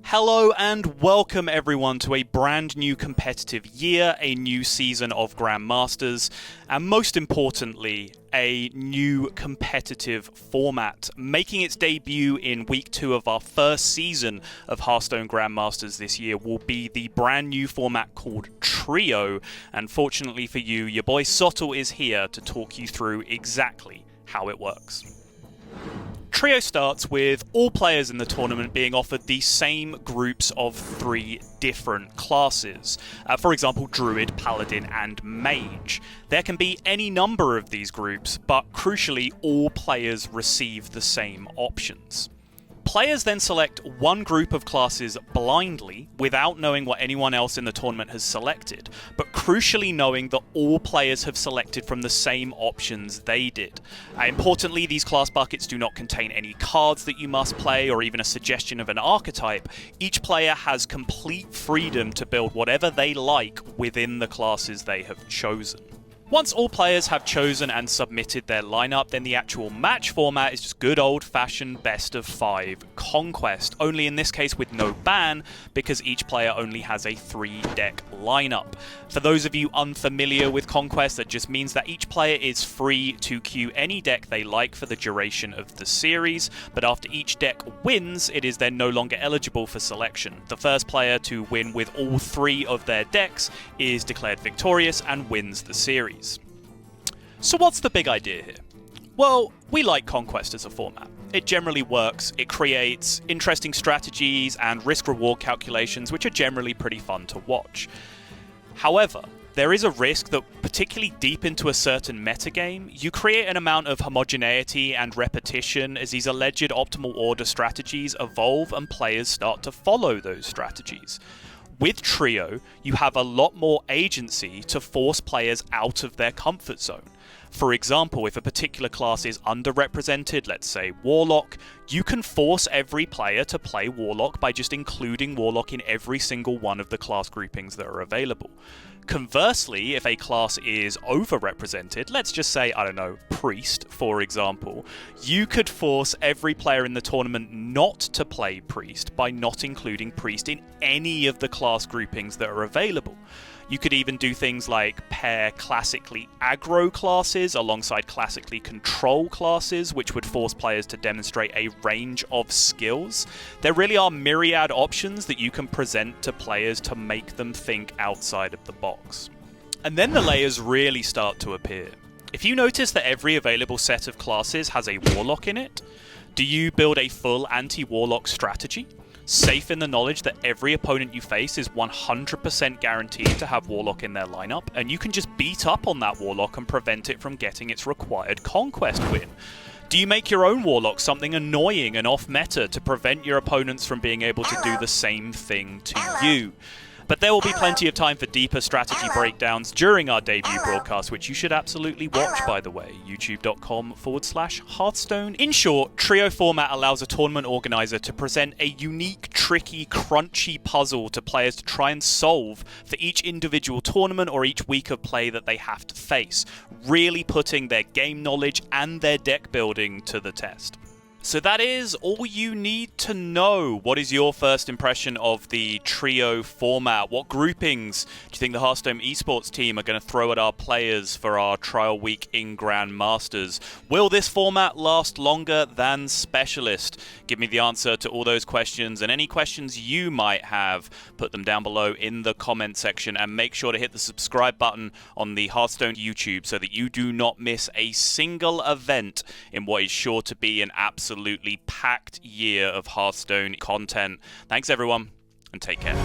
Hello and welcome everyone to a brand new competitive year, a new season of Grandmasters, and most importantly, a new competitive format. Making its debut in week 2 of our first season of Hearthstone Grandmasters this year will be the brand new format called Trio, and fortunately for you, your boy Sottle is here to talk you through exactly how it works. Trio starts with all players in the tournament being offered the same groups of 3 different classes. For example, Druid, Paladin, and Mage. There can be any number of these groups, but crucially, all players receive the same options. Players then select one group of classes blindly, without knowing what anyone else in the tournament has selected, but crucially knowing that all players have selected from the same options they did. Importantly, these class buckets do not contain any cards that you must play, or even a suggestion of an archetype. Each player has complete freedom to build whatever they like within the classes they have chosen. Once all players have chosen and submitted their lineup, then the actual match format is just good old-fashioned best of 5 conquest, only in this case with no ban, because each player only has a 3-deck lineup. For those of you unfamiliar with conquest, that just means that each player is free to queue any deck they like for the duration of the series, but after each deck wins, it is then no longer eligible for selection. The first player to win with all 3 of their decks is declared victorious and wins the series. So what's the big idea here? Well, we like Conquest as a format. It generally works, it creates interesting strategies and risk-reward calculations which are generally pretty fun to watch. However, there is a risk that, particularly deep into a certain metagame, you create an amount of homogeneity and repetition as these alleged optimal order strategies evolve and players start to follow those strategies. With Trio, you have a lot more agency to force players out of their comfort zone. For example, if a particular class is underrepresented, let's say Warlock, you can force every player to play Warlock by just including Warlock in every single one of the class groupings that are available. Conversely, if a class is overrepresented, let's just say, I don't know, Priest, for example, you could force every player in the tournament not to play Priest by not including Priest in any of the class groupings that are available. You could even do things like pair classically aggro classes alongside classically control classes, which would force players to demonstrate a range of skills. There really are myriad options that you can present to players to make them think outside of the box. And then the layers really start to appear. If you notice that every available set of classes has a Warlock in it, do you build a full anti-Warlock strategy? Safe in the knowledge that every opponent you face is 100% guaranteed to have Warlock in their lineup, and you can just beat up on that Warlock and prevent it from getting its required conquest win. Do you make your own Warlock something annoying and off-meta to prevent your opponents from being able to do the same thing to you? But there will be plenty of time for deeper strategy breakdowns during our debut broadcast, which you should absolutely watch, by the way, youtube.com/Hearthstone. In short, Trio format allows a tournament organizer to present a unique, tricky, crunchy puzzle to players to try and solve for each individual tournament or each week of play that they have to face, really putting their game knowledge and their deck building to the test. So that is all you need to know. What is your first impression of the Trio format? What groupings do you think the Hearthstone esports team are going to throw at our players for our trial week in Grandmasters? Will this format last longer than Specialist? Give me the answer to all those questions, and any questions you might have, put them down below in the comment section, and make sure to hit the subscribe button on the Hearthstone YouTube so that you do not miss a single event in what is sure to be an absolutely packed year of Hearthstone content. Thanks everyone, and take care.